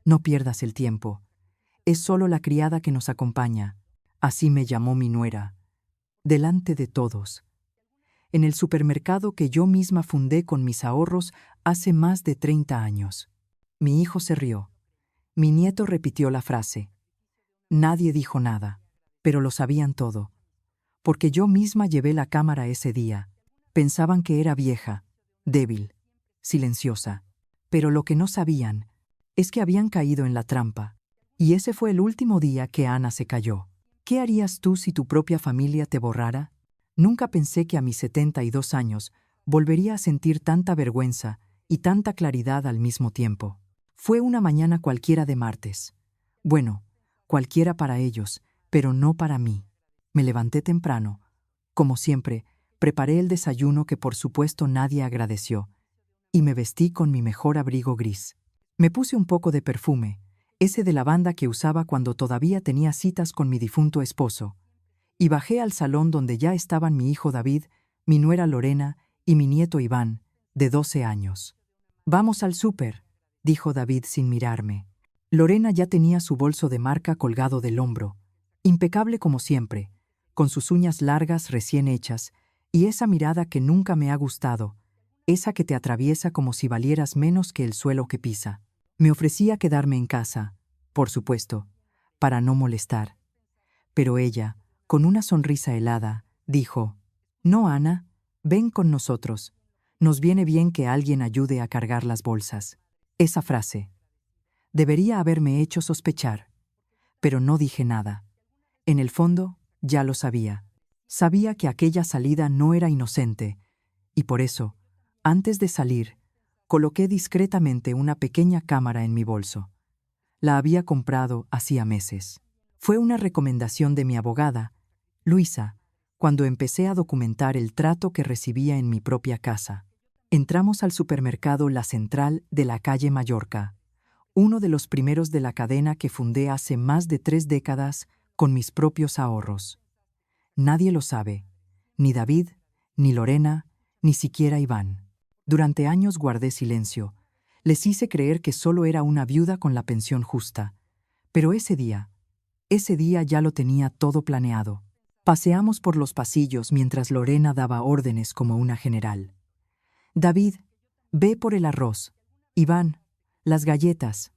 No pierdas el tiempo. Es solo la criada que nos acompaña. Así me llamó mi nuera. Delante de todos. En el supermercado que yo misma fundé con mis ahorros hace más de 30 años. Mi hijo se rió. Mi nieto repitió la frase. Nadie dijo nada, pero lo sabían todo. Porque yo misma llevé la cámara ese día. Pensaban que era vieja, débil, silenciosa. Pero lo que no sabían es que habían caído en la trampa. Y ese fue el último día que Ana se cayó. ¿Qué harías tú si tu propia familia te borrara? Nunca pensé que a mis 72 años volvería a sentir tanta vergüenza y tanta claridad al mismo tiempo. Fue una mañana cualquiera de martes. Bueno, cualquiera para ellos, pero no para mí. Me levanté temprano. Como siempre, preparé el desayuno que por supuesto nadie agradeció, y me vestí con mi mejor abrigo gris. Me puse un poco de perfume, ese de lavanda que usaba cuando todavía tenía citas con mi difunto esposo, y bajé al salón donde ya estaban mi hijo David, mi nuera Lorena y mi nieto Iván, de 12 años. «Vamos al súper», dijo David sin mirarme. Lorena ya tenía su bolso de marca colgado del hombro, impecable como siempre, con sus uñas largas recién hechas y esa mirada que nunca me ha gustado, esa que te atraviesa como si valieras menos que el suelo que pisa. Me ofrecía quedarme en casa, por supuesto, para no molestar. Pero ella, con una sonrisa helada, dijo, «No, Ana, ven con nosotros. Nos viene bien que alguien ayude a cargar las bolsas». Esa frase debería haberme hecho sospechar, pero no dije nada. En el fondo, ya lo sabía. Sabía que aquella salida no era inocente, y por eso, antes de salir, coloqué discretamente una pequeña cámara en mi bolso. La había comprado hacía meses. Fue una recomendación de mi abogada, Luisa, cuando empecé a documentar el trato que recibía en mi propia casa. Entramos al supermercado La Central de la calle Mallorca, uno de los primeros de la cadena que fundé hace más de 3 décadas con mis propios ahorros. Nadie lo sabe, ni David, ni Lorena, ni siquiera Iván. Durante años guardé silencio. Les hice creer que solo era una viuda con la pensión justa. Pero ese día ya lo tenía todo planeado. Paseamos por los pasillos mientras Lorena daba órdenes como una general. «David, ve por el arroz. Iván, las galletas.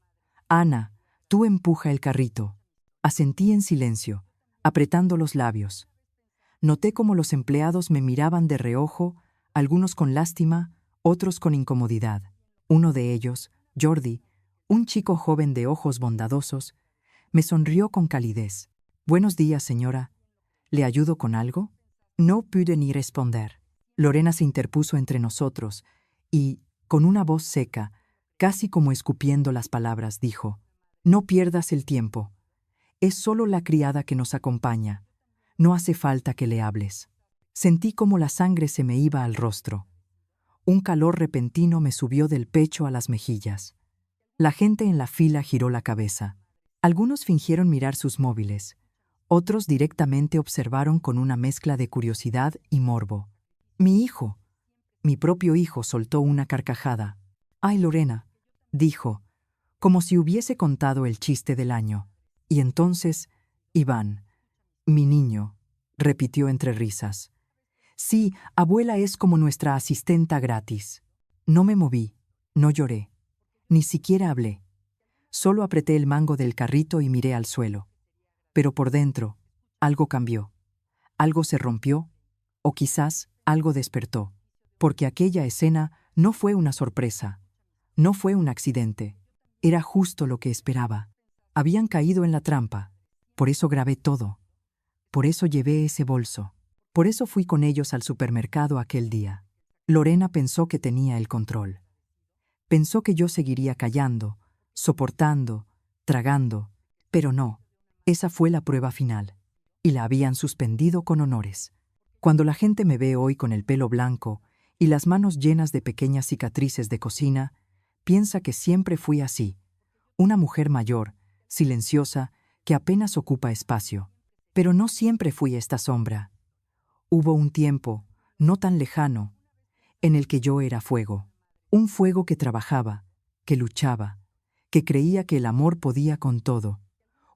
Ana, tú empuja el carrito». Asentí en silencio, apretando los labios. Noté cómo los empleados me miraban de reojo, algunos con lástima, otros con incomodidad. Uno de ellos, Jordi, un chico joven de ojos bondadosos, me sonrió con calidez. «Buenos días, señora. ¿Le ayudo con algo?» No pude ni responder. Lorena se interpuso entre nosotros y, con una voz seca, casi como escupiendo las palabras, dijo, «No pierdas el tiempo. Es solo la criada que nos acompaña. No hace falta que le hables». Sentí como la sangre se me iba al rostro. Un calor repentino me subió del pecho a las mejillas. La gente en la fila giró la cabeza. Algunos fingieron mirar sus móviles. Otros directamente observaron con una mezcla de curiosidad y morbo. Mi hijo, mi propio hijo, soltó una carcajada. «Ay, Lorena», dijo, como si hubiese contado el chiste del año. Y entonces, Iván, mi niño, repitió entre risas. «Sí, abuela es como nuestra asistenta gratis». No me moví, no lloré, ni siquiera hablé. Solo apreté el mango del carrito y miré al suelo. Pero por dentro, algo cambió. Algo se rompió, o quizás algo despertó. Porque aquella escena no fue una sorpresa, no fue un accidente. Era justo lo que esperaba. Habían caído en la trampa. Por eso grabé todo. Por eso llevé ese bolso. Por eso fui con ellos al supermercado aquel día. Lorena pensó que tenía el control. Pensó que yo seguiría callando, soportando, tragando, pero no. Esa fue la prueba final. Y la habían suspendido con honores. Cuando la gente me ve hoy con el pelo blanco y las manos llenas de pequeñas cicatrices de cocina, piensa que siempre fui así. Una mujer mayor, silenciosa, que apenas ocupa espacio. Pero no siempre fui esta sombra. Hubo un tiempo, no tan lejano, en el que yo era fuego. Un fuego que trabajaba, que luchaba, que creía que el amor podía con todo.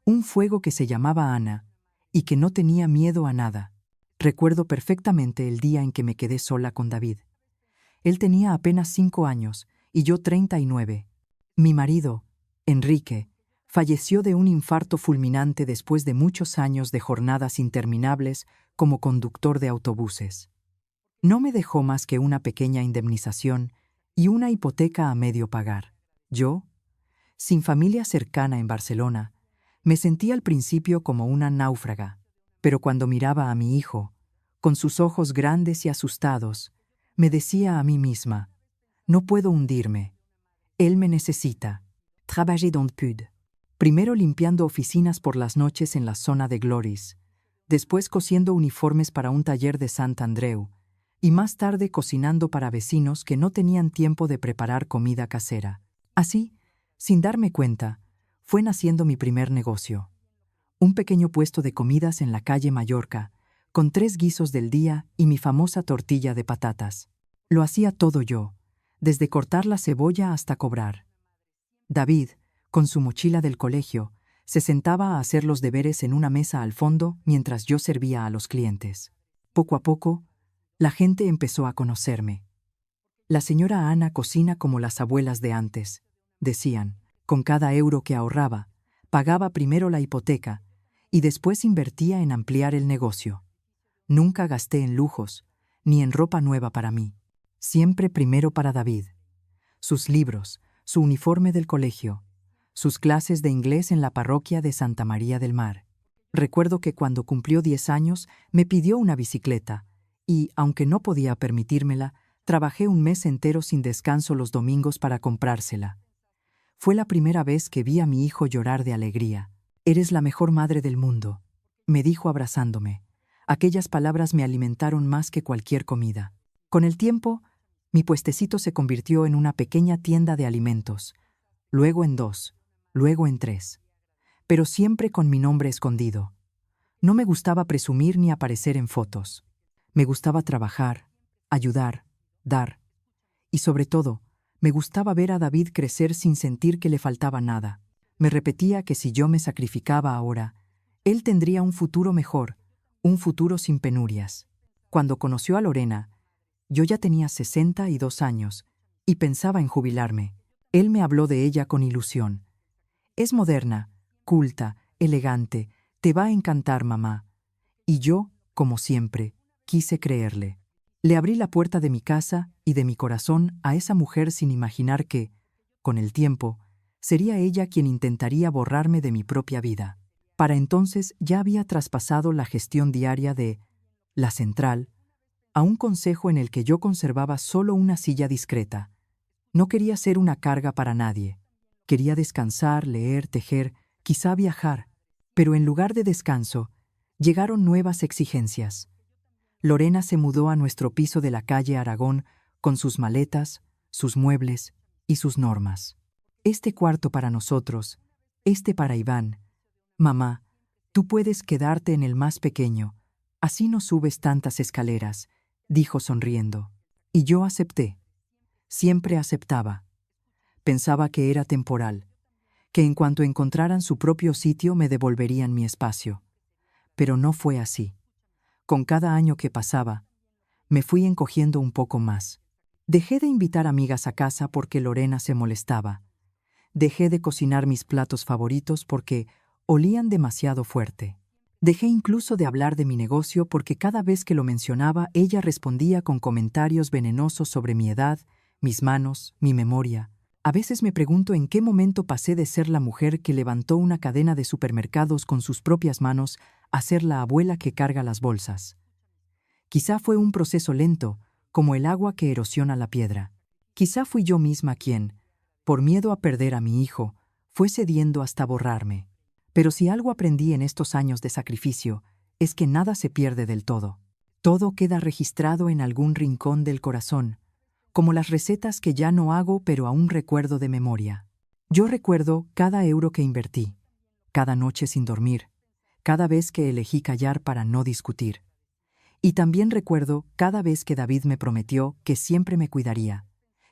Un fuego que se llamaba Ana y que no tenía miedo a nada. Recuerdo perfectamente el día en que me quedé sola con David. Él tenía apenas 5 años y yo 39. Mi marido, Enrique, falleció de un infarto fulminante después de muchos años de jornadas interminables como conductor de autobuses. No me dejó más que una pequeña indemnización y una hipoteca a medio pagar. Yo, sin familia cercana en Barcelona, me sentí al principio como una náufraga, pero cuando miraba a mi hijo, con sus ojos grandes y asustados, me decía a mí misma, no puedo hundirme, él me necesita. Trabajé dans Pud. Primero limpiando oficinas por las noches en la zona de Gloris, después cosiendo uniformes para un taller de Sant Andreu, y más tarde cocinando para vecinos que no tenían tiempo de preparar comida casera. Así, sin darme cuenta, fue naciendo mi primer negocio. Un pequeño puesto de comidas en la calle Mallorca, con 3 guisos del día y mi famosa tortilla de patatas. Lo hacía todo yo, desde cortar la cebolla hasta cobrar. David, con su mochila del colegio, se sentaba a hacer los deberes en una mesa al fondo mientras yo servía a los clientes. Poco a poco, la gente empezó a conocerme. La señora Ana cocina como las abuelas de antes, decían. Con cada euro que ahorraba, pagaba primero la hipoteca y después invertía en ampliar el negocio. Nunca gasté en lujos, ni en ropa nueva para mí. Siempre primero para David. Sus libros, su uniforme del colegio, sus clases de inglés en la parroquia de Santa María del Mar. Recuerdo que cuando cumplió 10 años me pidió una bicicleta y, aunque no podía permitírmela, trabajé un mes entero sin descanso los domingos para comprársela. Fue la primera vez que vi a mi hijo llorar de alegría. «Eres la mejor madre del mundo», me dijo abrazándome. Aquellas palabras me alimentaron más que cualquier comida. Con el tiempo, mi puestecito se convirtió en una pequeña tienda de alimentos, luego en 2, luego en 3. Pero siempre con mi nombre escondido. No me gustaba presumir ni aparecer en fotos. Me gustaba trabajar, ayudar, dar. Y sobre todo, me gustaba ver a David crecer sin sentir que le faltaba nada. Me repetía que si yo me sacrificaba ahora, él tendría un futuro mejor, un futuro sin penurias. Cuando conoció a Lorena, yo ya tenía 62 años y pensaba en jubilarme. Él me habló de ella con ilusión. «Es moderna, culta, elegante, te va a encantar, mamá». Y yo, como siempre, quise creerle. Le abrí la puerta de mi casa y de mi corazón a esa mujer sin imaginar que, con el tiempo, sería ella quien intentaría borrarme de mi propia vida. Para entonces ya había traspasado la gestión diaria de La Central a un consejo en el que yo conservaba solo una silla discreta. No quería ser una carga para nadie. Quería descansar, leer, tejer, quizá viajar. Pero en lugar de descanso, llegaron nuevas exigencias. Lorena se mudó a nuestro piso de la calle Aragón con sus maletas, sus muebles y sus normas. «Este cuarto para nosotros, este para Iván. Mamá, tú puedes quedarte en el más pequeño, así no subes tantas escaleras», dijo sonriendo. Y yo acepté. Siempre aceptaba. Pensaba que era temporal, que en cuanto encontraran su propio sitio me devolverían mi espacio. Pero no fue así. Con cada año que pasaba, me fui encogiendo un poco más. Dejé de invitar amigas a casa porque Lorena se molestaba. Dejé de cocinar mis platos favoritos porque olían demasiado fuerte. Dejé incluso de hablar de mi negocio porque cada vez que lo mencionaba ella respondía con comentarios venenosos sobre mi edad, mis manos, mi memoria. A veces me pregunto en qué momento pasé de ser la mujer que levantó una cadena de supermercados con sus propias manos a ser la abuela que carga las bolsas. Quizá fue un proceso lento, como el agua que erosiona la piedra. Quizá fui yo misma quien, por miedo a perder a mi hijo, fue cediendo hasta borrarme. Pero si algo aprendí en estos años de sacrificio, es que nada se pierde del todo. Todo queda registrado en algún rincón del corazón, como las recetas que ya no hago pero aún recuerdo de memoria. Yo recuerdo cada euro que invertí, cada noche sin dormir, cada vez que elegí callar para no discutir. Y también recuerdo cada vez que David me prometió que siempre me cuidaría,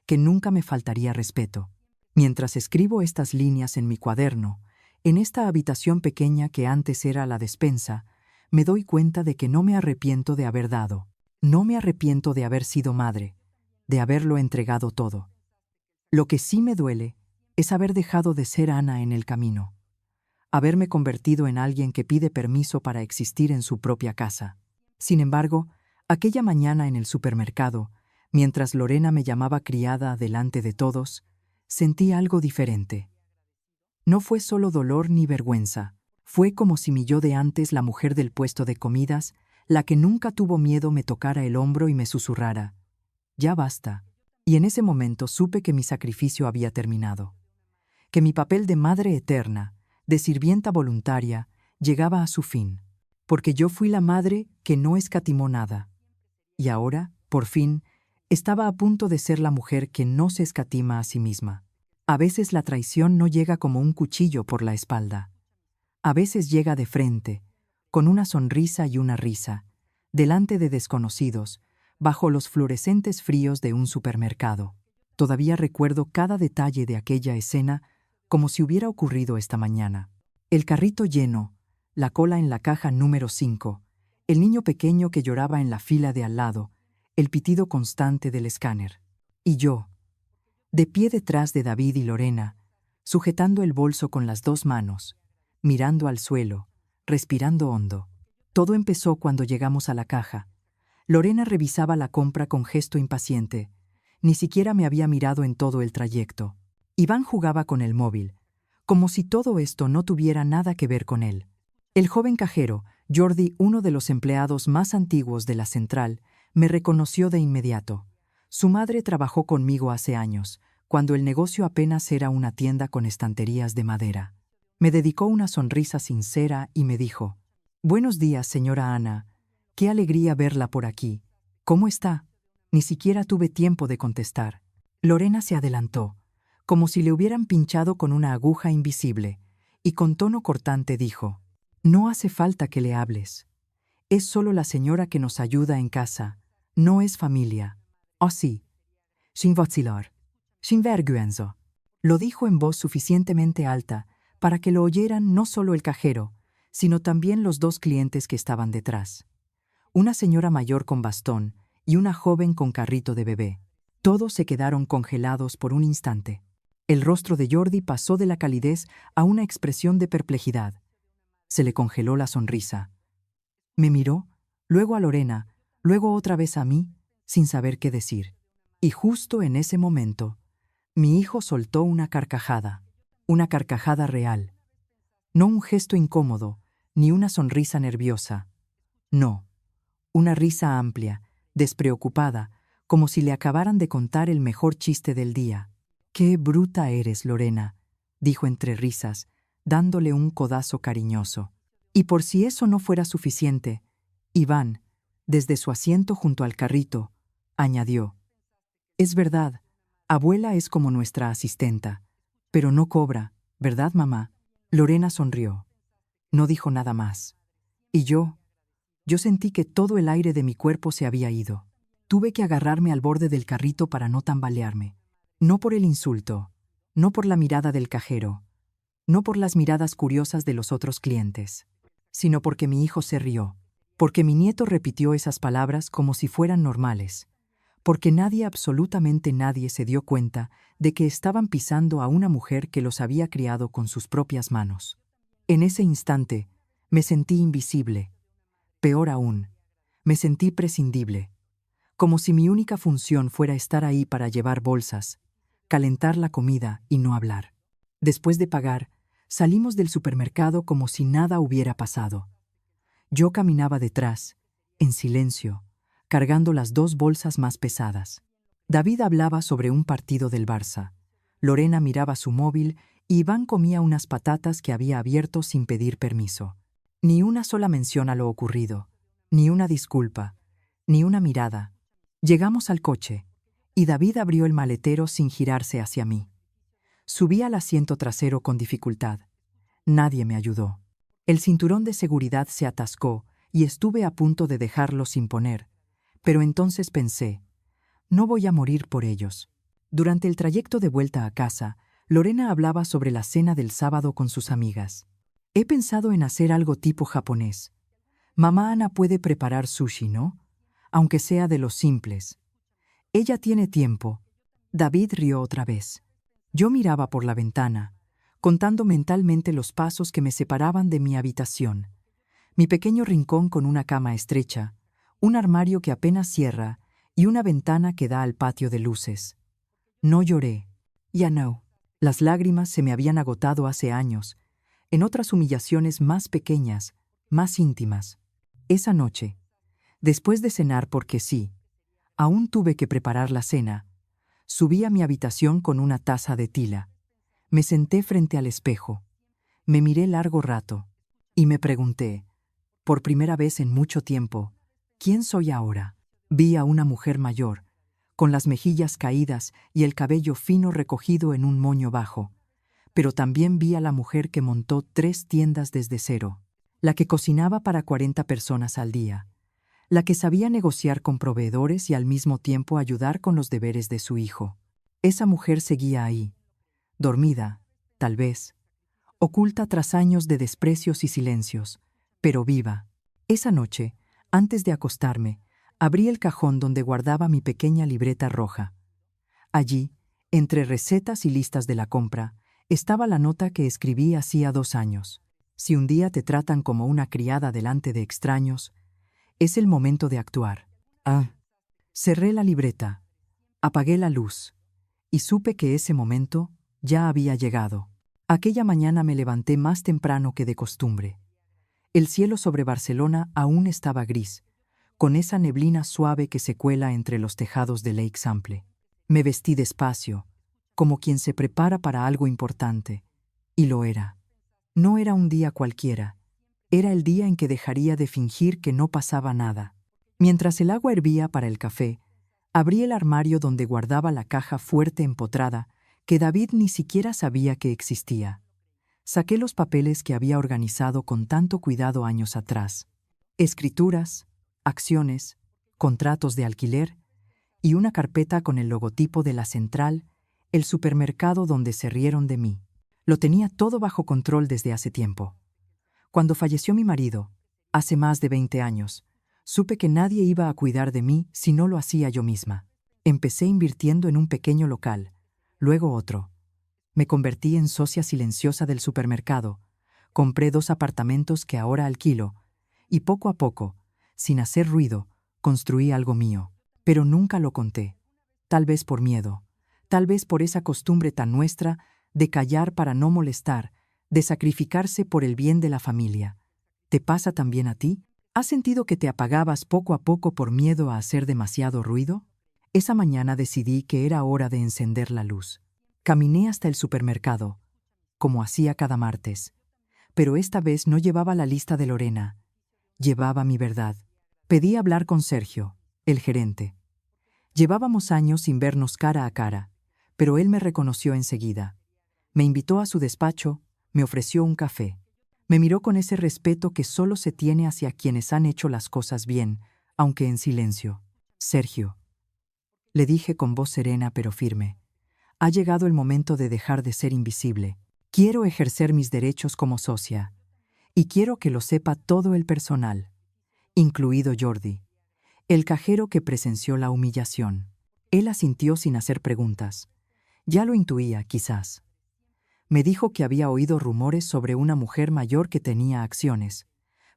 que nunca me faltaría respeto. Mientras escribo estas líneas en mi cuaderno, en esta habitación pequeña que antes era la despensa, me doy cuenta de que no me arrepiento de haber dado. No me arrepiento de haber sido madre, de haberlo entregado todo. Lo que sí me duele es haber dejado de ser Ana en el camino, haberme convertido en alguien que pide permiso para existir en su propia casa. Sin embargo, aquella mañana en el supermercado, mientras Lorena me llamaba criada delante de todos, sentí algo diferente. No fue solo dolor ni vergüenza, fue como si mi yo de antes, la mujer del puesto de comidas, la que nunca tuvo miedo, me tocara el hombro y me susurrara: «Ya basta». Y en ese momento supe que mi sacrificio había terminado, que mi papel de madre eterna, de sirvienta voluntaria, llegaba a su fin, porque yo fui la madre que no escatimó nada. Y ahora, por fin, estaba a punto de ser la mujer que no se escatima a sí misma. A veces la traición no llega como un cuchillo por la espalda. A veces llega de frente, con una sonrisa y una risa, delante de desconocidos, bajo los fluorescentes fríos de un supermercado. Todavía recuerdo cada detalle de aquella escena como si hubiera ocurrido esta mañana. El carrito lleno, la cola en la caja número 5, el niño pequeño que lloraba en la fila de al lado, el pitido constante del escáner. Y yo, de pie detrás de David y Lorena, sujetando el bolso con las dos manos, mirando al suelo, respirando hondo. Todo empezó cuando llegamos a la caja. Lorena revisaba la compra con gesto impaciente. Ni siquiera me había mirado en todo el trayecto. Iván jugaba con el móvil, como si todo esto no tuviera nada que ver con él. El joven cajero, Jordi, uno de los empleados más antiguos de la central, me reconoció de inmediato. Su madre trabajó conmigo hace años, cuando el negocio apenas era una tienda con estanterías de madera. Me dedicó una sonrisa sincera y me dijo: «Buenos días, señora Ana. Qué alegría verla por aquí. ¿Cómo está?». Ni siquiera tuve tiempo de contestar. Lorena se adelantó, como si le hubieran pinchado con una aguja invisible, y con tono cortante dijo: «No hace falta que le hables. Es solo la señora que nos ayuda en casa. No es familia». «Oh sí. Sin vacilar. Sin vergüenza». Lo dijo en voz suficientemente alta para que lo oyeran no solo el cajero, sino también los dos clientes que estaban detrás. Una señora mayor con bastón y una joven con carrito de bebé. Todos se quedaron congelados por un instante. El rostro de Jordi pasó de la calidez a una expresión de perplejidad. Se le congeló la sonrisa. Me miró, luego a Lorena, luego otra vez a mí, sin saber qué decir. Y justo en ese momento, mi hijo soltó una carcajada real. No un gesto incómodo, ni una sonrisa nerviosa. No, una risa amplia, despreocupada, como si le acabaran de contar el mejor chiste del día. «Qué bruta eres, Lorena», dijo entre risas, dándole un codazo cariñoso. Y por si eso no fuera suficiente, Iván, desde su asiento junto al carrito, añadió: «Es verdad, abuela es como nuestra asistenta, pero no cobra, ¿verdad, mamá?». Lorena sonrió. No dijo nada más. Y yo sentí que todo el aire de mi cuerpo se había ido. Tuve que agarrarme al borde del carrito para no tambalearme. No por el insulto, no por la mirada del cajero, no por las miradas curiosas de los otros clientes, sino porque mi hijo se rió, porque mi nieto repitió esas palabras como si fueran normales, porque nadie, absolutamente nadie, se dio cuenta de que estaban pisando a una mujer que los había criado con sus propias manos. En ese instante, me sentí invisible. Peor aún, me sentí prescindible, como si mi única función fuera estar ahí para llevar bolsas, calentar la comida y no hablar. Después de pagar, salimos del supermercado como si nada hubiera pasado. Yo caminaba detrás, en silencio, cargando las dos bolsas más pesadas. David hablaba sobre un partido del Barça. Lorena miraba su móvil y Iván comía unas patatas que había abierto sin pedir permiso. Ni una sola mención a lo ocurrido, ni una disculpa, ni una mirada. Llegamos al coche, y David abrió el maletero sin girarse hacia mí. Subí al asiento trasero con dificultad. Nadie me ayudó. El cinturón de seguridad se atascó y estuve a punto de dejarlo sin poner, pero entonces pensé: no voy a morir por ellos. Durante el trayecto de vuelta a casa, Lorena hablaba sobre la cena del sábado con sus amigas. He pensado en hacer algo tipo japonés. Mamá Ana puede preparar sushi, ¿no? Aunque sea de los simples. Ella tiene tiempo. David rió otra vez. Yo miraba por la ventana, contando mentalmente los pasos que me separaban de mi habitación. Mi pequeño rincón con una cama estrecha, un armario que apenas cierra y una ventana que da al patio de luces. No lloré. Ya no. Las lágrimas se me habían agotado hace años, en otras humillaciones más pequeñas, más íntimas. Esa noche, después de cenar porque sí, aún tuve que preparar la cena, subí a mi habitación con una taza de tila. Me senté frente al espejo. Me miré largo rato y me pregunté, por primera vez en mucho tiempo, ¿quién soy ahora? Vi a una mujer mayor, con las mejillas caídas y el cabello fino recogido en un moño bajo. Pero también vi a la mujer que montó 3 tiendas desde cero, la que cocinaba para 40 personas al día, la que sabía negociar con proveedores y al mismo tiempo ayudar con los deberes de su hijo. Esa mujer seguía ahí, dormida, tal vez, oculta tras años de desprecios y silencios, pero viva. Esa noche, antes de acostarme, abrí el cajón donde guardaba mi pequeña libreta roja. Allí, entre recetas y listas de la compra, estaba la nota que escribí hacía 2 años. Si un día te tratan como una criada delante de extraños, es el momento de actuar. Cerré la libreta, apagué la luz, y supe que ese momento ya había llegado. Aquella mañana me levanté más temprano que de costumbre. El cielo sobre Barcelona aún estaba gris, con esa neblina suave que se cuela entre los tejados de l'Eixample. Me vestí despacio, como quien se prepara para algo importante, y lo era. No era un día cualquiera, era el día en que dejaría de fingir que no pasaba nada. Mientras el agua hervía para el café, abrí el armario donde guardaba la caja fuerte empotrada que David ni siquiera sabía que existía. Saqué los papeles que había organizado con tanto cuidado años atrás. Escrituras, acciones, contratos de alquiler y una carpeta con el logotipo de la central, el supermercado donde se rieron de mí. Lo tenía todo bajo control desde hace tiempo. Cuando falleció mi marido, hace más de 20 años, supe que nadie iba a cuidar de mí si no lo hacía yo misma. Empecé invirtiendo en un pequeño local, luego otro. Me convertí en socia silenciosa del supermercado, compré 2 apartamentos que ahora alquilo, y poco a poco, sin hacer ruido, construí algo mío. Pero nunca lo conté. Tal vez por miedo, tal vez por esa costumbre tan nuestra de callar para no molestar, de sacrificarse por el bien de la familia. ¿Te pasa también a ti? ¿Has sentido que te apagabas poco a poco por miedo a hacer demasiado ruido? Esa mañana decidí que era hora de encender la luz. Caminé hasta el supermercado, como hacía cada martes. Pero esta vez no llevaba la lista de Lorena. Llevaba mi verdad. Pedí hablar con Sergio, el gerente. Llevábamos años sin vernos cara a cara, pero él me reconoció enseguida. Me invitó a su despacho, me ofreció un café. Me miró con ese respeto que solo se tiene hacia quienes han hecho las cosas bien, aunque en silencio. Sergio, le dije con voz serena pero firme, ha llegado el momento de dejar de ser invisible. Quiero ejercer mis derechos como socia, y quiero que lo sepa todo el personal, incluido Jordi, el cajero que presenció la humillación. Él asintió sin hacer preguntas. Ya lo intuía, quizás. Me dijo que había oído rumores sobre una mujer mayor que tenía acciones,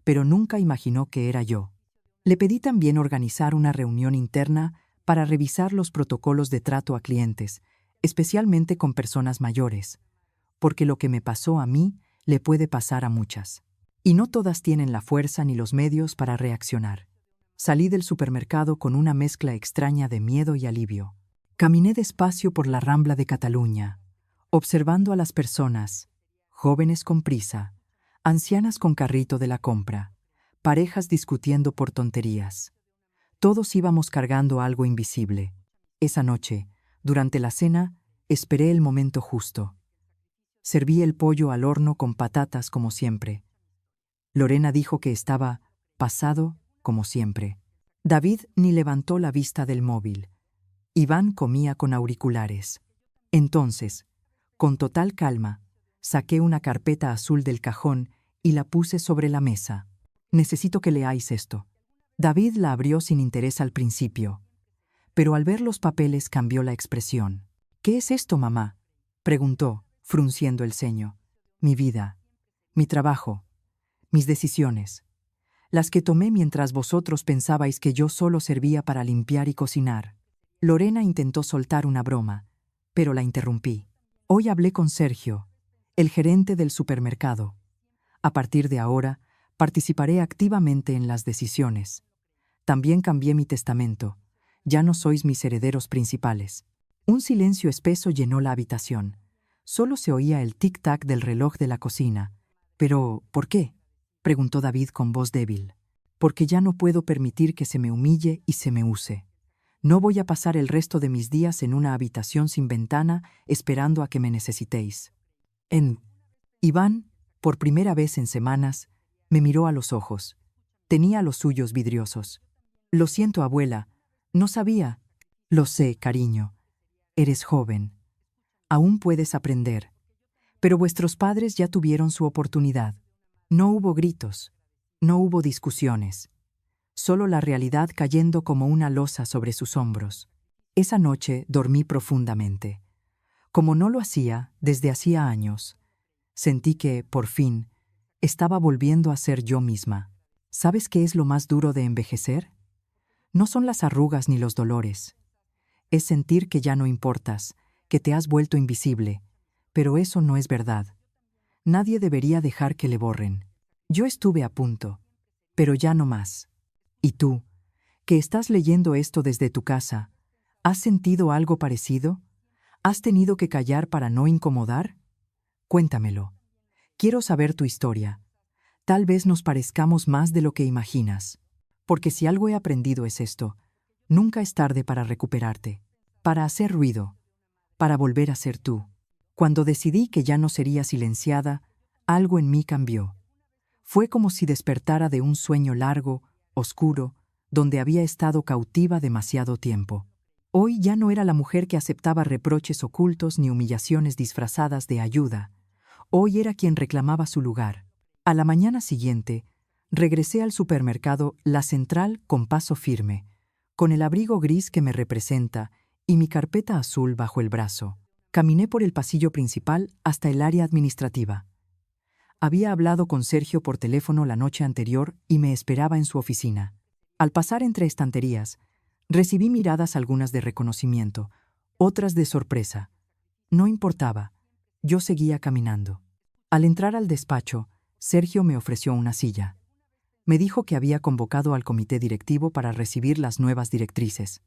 pero nunca imaginó que era yo. Le pedí también organizar una reunión interna para revisar los protocolos de trato a clientes, especialmente con personas mayores, porque lo que me pasó a mí le puede pasar a muchas. Y no todas tienen la fuerza ni los medios para reaccionar. Salí del supermercado con una mezcla extraña de miedo y alivio. Caminé despacio por la Rambla de Cataluña, observando a las personas, jóvenes con prisa, ancianas con carrito de la compra, parejas discutiendo por tonterías. Todos íbamos cargando algo invisible. Esa noche, durante la cena, esperé el momento justo. Serví el pollo al horno con patatas como siempre. Lorena dijo que estaba pasado como siempre. David ni levantó la vista del móvil. Iván comía con auriculares. Entonces, Con total calma, saqué una carpeta azul del cajón y la puse sobre la mesa. Necesito que leáis esto. David la abrió sin interés al principio, pero al ver los papeles cambió la expresión. ¿Qué es esto, mamá?, preguntó, frunciendo el ceño. Mi vida, mi trabajo, mis decisiones, las que tomé mientras vosotros pensabais que yo solo servía para limpiar y cocinar. Lorena intentó soltar una broma, pero la interrumpí. Hoy hablé con Sergio, el gerente del supermercado. A partir de ahora, participaré activamente en las decisiones. También cambié mi testamento. Ya no sois mis herederos principales. Un silencio espeso llenó la habitación. Solo se oía el tic-tac del reloj de la cocina. «¿Pero por qué?», preguntó David con voz débil. «Porque ya no puedo permitir que se me humille y se me use. No voy a pasar el resto de mis días en una habitación sin ventana esperando a que me necesitéis». Iván, por primera vez en semanas, me miró a los ojos. Tenía los suyos vidriosos. «Lo siento, abuela. No sabía». «Lo sé, cariño. Eres joven. Aún puedes aprender. Pero vuestros padres ya tuvieron su oportunidad. No hubo gritos. No hubo discusiones. Solo la realidad cayendo como una losa sobre sus hombros. Esa noche dormí profundamente. Como no lo hacía desde hacía años, sentí que, por fin, estaba volviendo a ser yo misma. ¿Sabes qué es lo más duro de envejecer? No son las arrugas ni los dolores. Es sentir que ya no importas, que te has vuelto invisible. Pero eso no es verdad. Nadie debería dejar que le borren. Yo estuve a punto, pero ya no más. ¿Y tú, que estás leyendo esto desde tu casa, has sentido algo parecido? ¿Has tenido que callar para no incomodar? Cuéntamelo. Quiero saber tu historia. Tal vez nos parezcamos más de lo que imaginas. Porque si algo he aprendido es esto: nunca es tarde para recuperarte, para hacer ruido, para volver a ser tú. Cuando decidí que ya no sería silenciada, algo en mí cambió. Fue como si despertara de un sueño largo, oscuro, donde había estado cautiva demasiado tiempo. Hoy ya no era la mujer que aceptaba reproches ocultos ni humillaciones disfrazadas de ayuda. Hoy era quien reclamaba su lugar. A la mañana siguiente, regresé al supermercado La Central con paso firme, con el abrigo gris que me representa y mi carpeta azul bajo el brazo. Caminé por el pasillo principal hasta el área administrativa. Había hablado con Sergio por teléfono la noche anterior y me esperaba en su oficina. Al pasar entre estanterías, recibí miradas, algunas de reconocimiento, otras de sorpresa. No importaba, yo seguía caminando. Al entrar al despacho, Sergio me ofreció una silla. Me dijo que había convocado al comité directivo para recibir las nuevas directrices.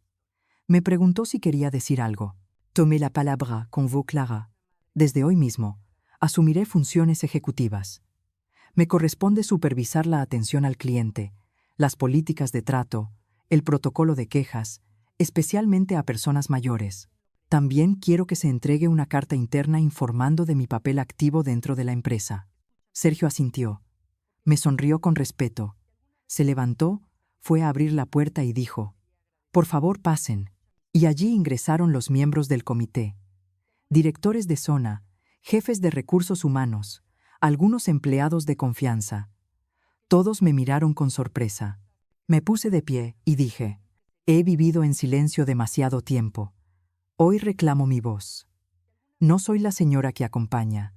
Me preguntó si quería decir algo. Tomé la palabra con voz clara. Desde hoy mismo, asumiré funciones ejecutivas. Me corresponde supervisar la atención al cliente, las políticas de trato, el protocolo de quejas, especialmente a personas mayores. También quiero que se entregue una carta interna informando de mi papel activo dentro de la empresa. Sergio asintió. Me sonrió con respeto. Se levantó, fue a abrir la puerta y dijo: «Por favor, pasen». Y allí ingresaron los miembros del comité. Directores de zona, jefes de recursos humanos, algunos empleados de confianza. Todos me miraron con sorpresa. Me puse de pie y dije: «He vivido en silencio demasiado tiempo. Hoy reclamo mi voz. No soy la señora que acompaña.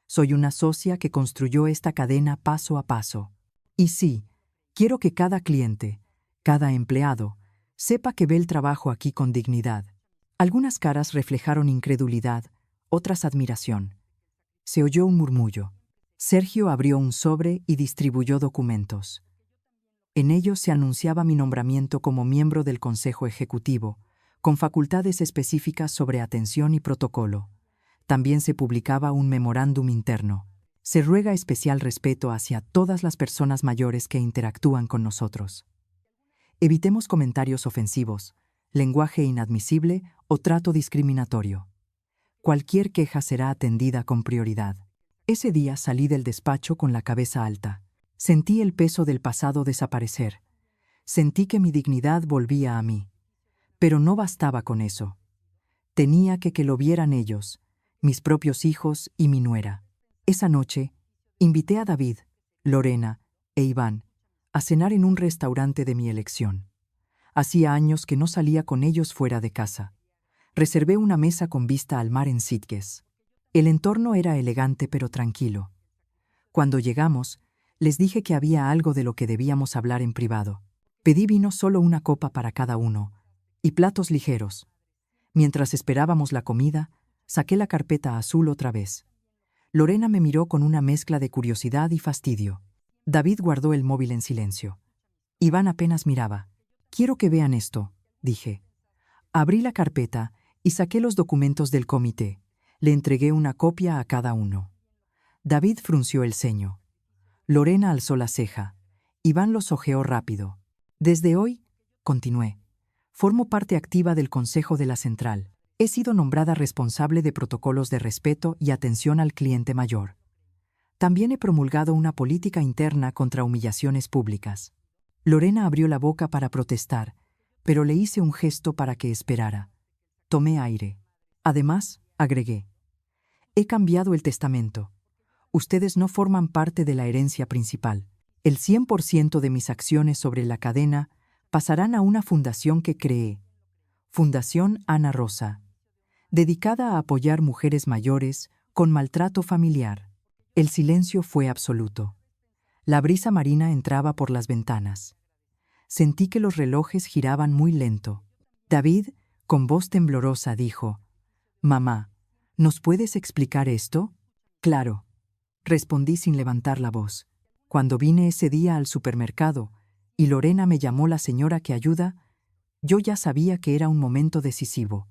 Soy una socia que construyó esta cadena paso a paso. Y sí, quiero que cada cliente, cada empleado, sepa que ve el trabajo aquí con dignidad». Algunas caras reflejaron incredulidad, otras admiración. Se oyó un murmullo. Sergio abrió un sobre y distribuyó documentos. En ellos se anunciaba mi nombramiento como miembro del Consejo Ejecutivo, con facultades específicas sobre atención y protocolo. También se publicaba un memorándum interno. Se ruega especial respeto hacia todas las personas mayores que interactúan con nosotros. Evitemos comentarios ofensivos, lenguaje inadmisible o trato discriminatorio. Cualquier queja será atendida con prioridad. Ese día salí del despacho con la cabeza alta. Sentí el peso del pasado desaparecer. Sentí que mi dignidad volvía a mí. Pero no bastaba con eso. Tenía que lo vieran ellos, mis propios hijos y mi nuera. Esa noche, invité a David, Lorena e Iván a cenar en un restaurante de mi elección. Hacía años que no salía con ellos fuera de casa. Reservé una mesa con vista al mar en Sitges. El entorno era elegante pero tranquilo. Cuando llegamos, les dije que había algo de lo que debíamos hablar en privado. Pedí vino, solo una copa para cada uno, y platos ligeros. Mientras esperábamos la comida, saqué la carpeta azul otra vez. Lorena me miró con una mezcla de curiosidad y fastidio. David guardó el móvil en silencio. Iván apenas miraba. «Quiero que vean esto», dije. Abrí la carpeta y saqué los documentos del comité. Le entregué una copia a cada uno. David frunció el ceño. Lorena alzó la ceja. Iván los hojeó rápido. «Desde hoy», continué, «formo parte activa del Consejo de la Central. He sido nombrada responsable de protocolos de respeto y atención al cliente mayor. También he promulgado una política interna contra humillaciones públicas». Lorena abrió la boca para protestar, pero le hice un gesto para que esperara. Tomé aire. Además, agregué, «he cambiado el testamento. Ustedes no forman parte de la herencia principal. El 100% de mis acciones sobre la cadena pasarán a una fundación que creé, Fundación Ana Rosa, dedicada a apoyar mujeres mayores con maltrato familiar». El silencio fue absoluto. La brisa marina entraba por las ventanas. Sentí que los relojes giraban muy lento. David, con voz temblorosa, dijo, «Mamá, ¿nos puedes explicar esto?» «Claro», respondí sin levantar la voz. Cuando vine ese día al supermercado y Lorena me llamó la señora que ayuda, yo ya sabía que era un momento decisivo.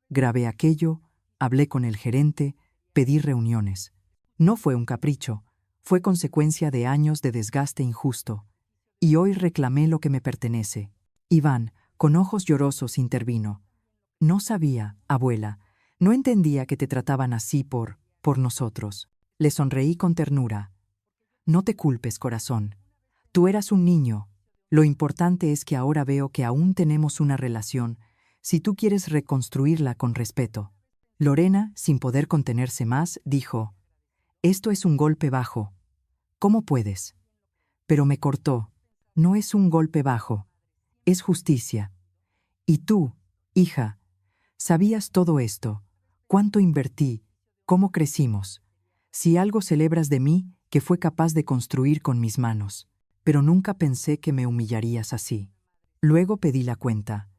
Grabé aquello, hablé con el gerente, pedí reuniones. No fue un capricho, fue consecuencia de años de desgaste injusto. Y hoy reclamé lo que me pertenece. Iván, con ojos llorosos, intervino. «No sabía, abuela, no entendía que te trataban así por nosotros». Le sonreí con ternura. «No te culpes, corazón. Tú eras un niño. Lo importante es que ahora veo que aún tenemos una relación, si tú quieres reconstruirla con respeto». Lorena, sin poder contenerse más, dijo, «Esto es un golpe bajo. ¿Cómo puedes?» Pero me cortó. «No es un golpe bajo. Es justicia. Y tú, hija, sabías todo esto. Cuánto invertí, cómo crecimos. Si algo celebras de mí, que fue capaz de construir con mis manos. Pero nunca pensé que me humillarías así». Luego pedí la cuenta.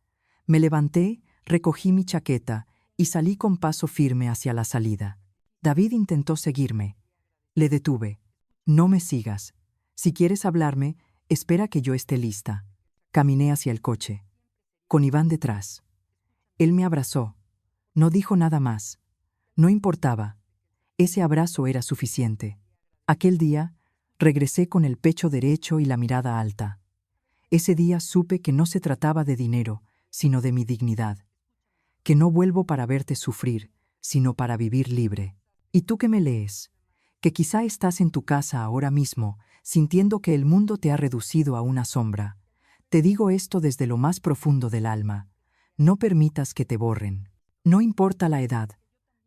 Me levanté, recogí mi chaqueta y salí con paso firme hacia la salida. David intentó seguirme. Le detuve. «No me sigas. Si quieres hablarme, espera que yo esté lista». Caminé hacia el coche, con Iván detrás. Él me abrazó. No dijo nada más. No importaba. Ese abrazo era suficiente. Aquel día, regresé con el pecho derecho y la mirada alta. Ese día supe que no se trataba de dinero, sino de mi dignidad. Que no vuelvo para verte sufrir, sino para vivir libre. Y tú que me lees, que quizá estás en tu casa ahora mismo, sintiendo que el mundo te ha reducido a una sombra. Te digo esto desde lo más profundo del alma. No permitas que te borren. No importa la edad.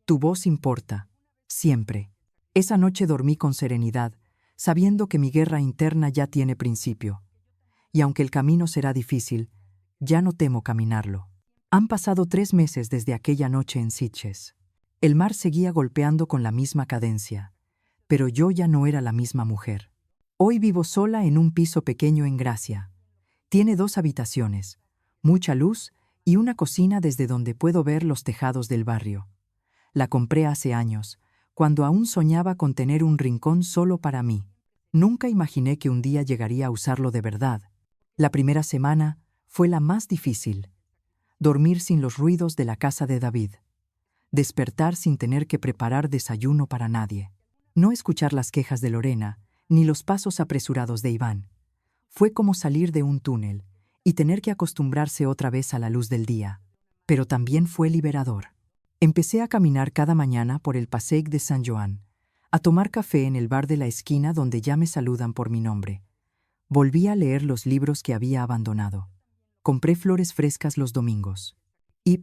Tu voz importa. Siempre. Esa noche dormí con serenidad, sabiendo que mi guerra interna ya tiene principio. Y aunque el camino será difícil, ya no temo caminarlo. Han pasado 3 meses desde aquella noche en Sitges. El mar seguía golpeando con la misma cadencia, pero yo ya no era la misma mujer. Hoy vivo sola en un piso pequeño en Gracia. Tiene 2 habitaciones, mucha luz y una cocina desde donde puedo ver los tejados del barrio. La compré hace años, cuando aún soñaba con tener un rincón solo para mí. Nunca imaginé que un día llegaría a usarlo de verdad. La primera semana fue la más difícil. Dormir sin los ruidos de la casa de David. Despertar sin tener que preparar desayuno para nadie. No escuchar las quejas de Lorena, ni los pasos apresurados de Iván. Fue como salir de un túnel y tener que acostumbrarse otra vez a la luz del día. Pero también fue liberador. Empecé a caminar cada mañana por el Passeig de Sant Joan, a tomar café en el bar de la esquina donde ya me saludan por mi nombre. Volví a leer los libros que había abandonado. Compré flores frescas los domingos. Y,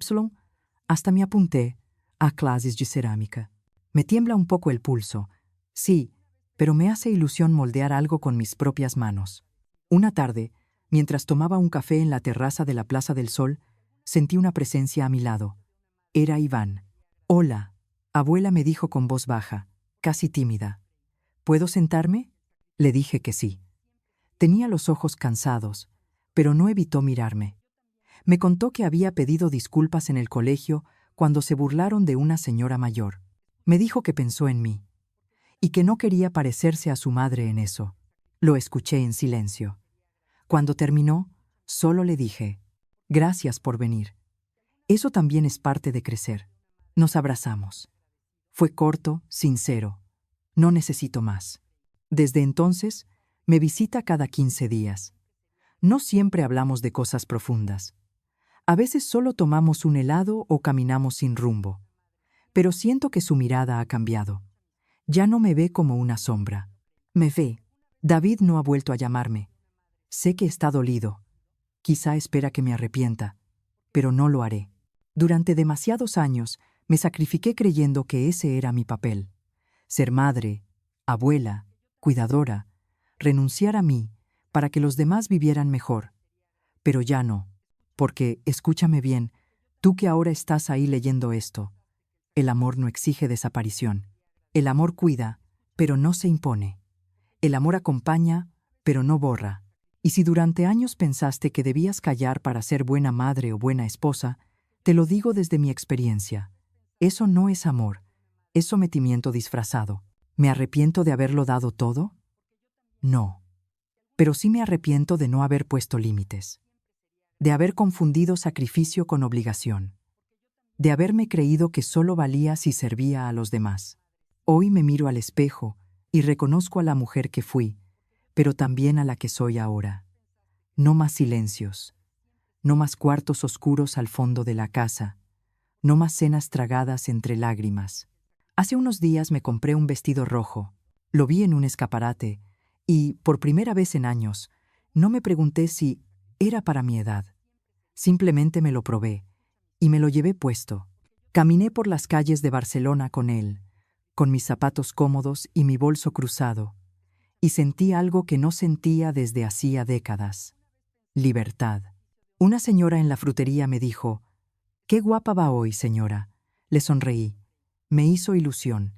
hasta me apunté a clases de cerámica. Me tiembla un poco el pulso. Sí, pero me hace ilusión moldear algo con mis propias manos. Una tarde, mientras tomaba un café en la terraza de la Plaza del Sol, sentí una presencia a mi lado. Era Iván. «Hola», abuela me dijo con voz baja, casi tímida. «¿Puedo sentarme?» Le dije que sí. Tenía los ojos cansados, pero no evitó mirarme. Me contó que había pedido disculpas en el colegio cuando se burlaron de una señora mayor. Me dijo que pensó en mí y que no quería parecerse a su madre en eso. Lo escuché en silencio. Cuando terminó, solo le dije, «Gracias por venir. Eso también es parte de crecer». Nos abrazamos. Fue corto, sincero. No necesito más. Desde entonces, me visita cada 15 días. No siempre hablamos de cosas profundas. A veces solo tomamos un helado o caminamos sin rumbo. Pero siento que su mirada ha cambiado. Ya no me ve como una sombra. Me ve. David no ha vuelto a llamarme. Sé que está dolido. Quizá espera que me arrepienta, pero no lo haré. Durante demasiados años me sacrifiqué creyendo que ese era mi papel. Ser madre, abuela, cuidadora, renunciar a mí para que los demás vivieran mejor. Pero ya no, porque, escúchame bien, tú que ahora estás ahí leyendo esto, el amor no exige desaparición. El amor cuida, pero no se impone. El amor acompaña, pero no borra. Y si durante años pensaste que debías callar para ser buena madre o buena esposa, te lo digo desde mi experiencia. Eso no es amor, es sometimiento disfrazado. ¿Me arrepiento de haberlo dado todo? No. Pero sí me arrepiento de no haber puesto límites. De haber confundido sacrificio con obligación. De haberme creído que solo valía si servía a los demás. Hoy me miro al espejo y reconozco a la mujer que fui, pero también a la que soy ahora. No más silencios, no más cuartos oscuros al fondo de la casa, no más cenas tragadas entre lágrimas. Hace unos días me compré un vestido rojo, lo vi en un escaparate y, por primera vez en años, no me pregunté si era para mi edad. Simplemente me lo probé y me lo llevé puesto. Caminé por las calles de Barcelona con él, con mis zapatos cómodos y mi bolso cruzado, y sentí algo que no sentía desde hacía décadas. Libertad. Una señora en la frutería me dijo, «Qué guapa va hoy, señora». Le sonreí. Me hizo ilusión.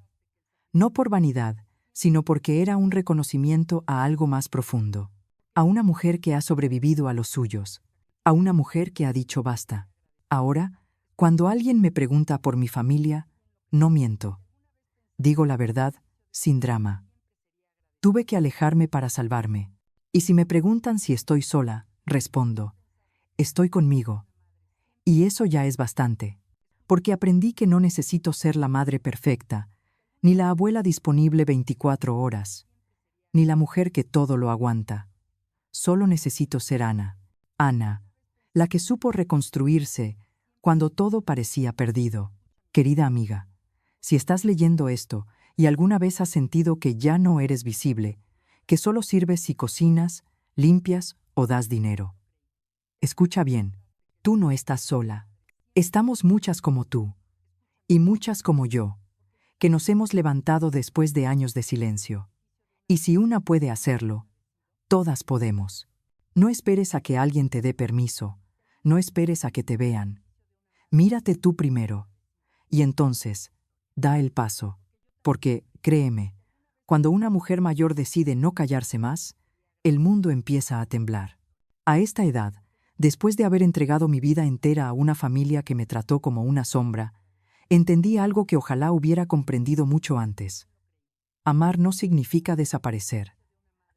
No por vanidad, sino porque era un reconocimiento a algo más profundo. A una mujer que ha sobrevivido a los suyos. A una mujer que ha dicho basta. Ahora, cuando alguien me pregunta por mi familia, no miento. Digo la verdad, sin drama. Tuve que alejarme para salvarme. Y si me preguntan si estoy sola, respondo, estoy conmigo. Y eso ya es bastante. Porque aprendí que no necesito ser la madre perfecta, ni la abuela disponible 24 horas, ni la mujer que todo lo aguanta. Solo necesito ser Ana. Ana, la que supo reconstruirse cuando todo parecía perdido. Querida amiga, si estás leyendo esto y alguna vez has sentido que ya no eres visible, que solo sirves si cocinas, limpias o das dinero. Escucha bien, tú no estás sola. Estamos muchas como tú, y muchas como yo, que nos hemos levantado después de años de silencio. Y si una puede hacerlo, todas podemos. No esperes a que alguien te dé permiso, no esperes a que te vean. Mírate tú primero, y entonces, da el paso, porque, créeme, cuando una mujer mayor decide no callarse más, el mundo empieza a temblar. A esta edad, después de haber entregado mi vida entera a una familia que me trató como una sombra, entendí algo que ojalá hubiera comprendido mucho antes. Amar no significa desaparecer.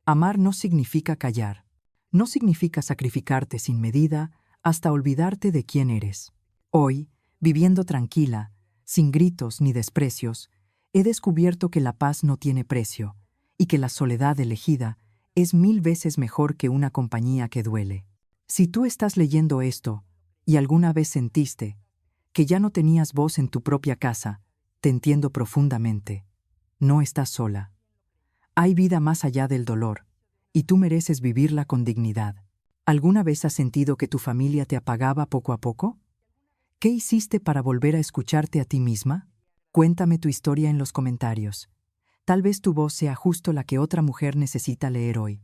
Amar no significa callar. No significa sacrificarte sin medida hasta olvidarte de quién eres. Hoy, viviendo tranquila, sin gritos ni desprecios, he descubierto que la paz no tiene precio y que la soledad elegida es 1000 veces mejor que una compañía que duele. Si tú estás leyendo esto y alguna vez sentiste que ya no tenías voz en tu propia casa, te entiendo profundamente. No estás sola. Hay vida más allá del dolor, y tú mereces vivirla con dignidad. ¿Alguna vez has sentido que tu familia te apagaba poco a poco? ¿Qué hiciste para volver a escucharte a ti misma? Cuéntame tu historia en los comentarios. Tal vez tu voz sea justo la que otra mujer necesita leer hoy.